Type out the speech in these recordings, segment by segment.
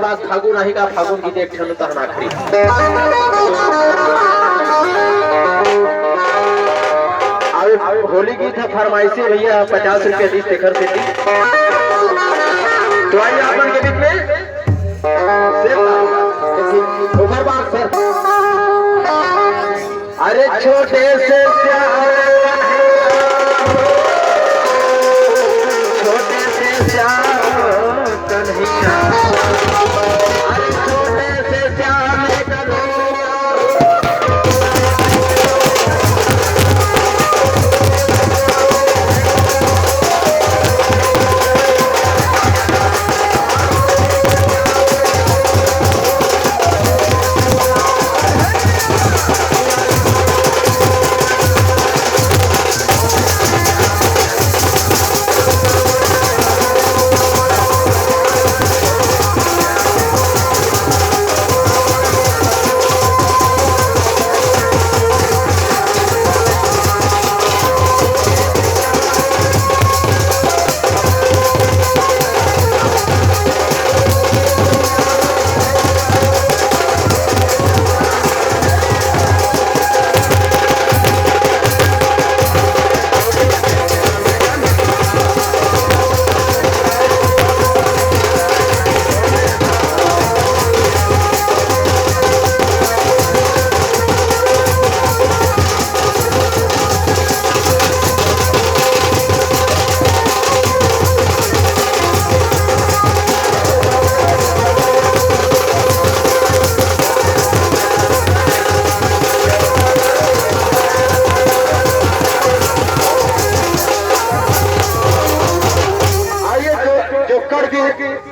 बाद फागुन आएगा, फागुन की देख ठंड तरना खरी। होली गीत है फरमाइशी भैया 50 रुपये दी शेखर से दी। तो आइए अपन के बीच में सर। अरे छोटे से छोटे से श्याम कन्हैया, अरे छोटे से श्याम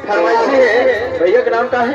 फरमाइशी है भैया का नाम क्या है?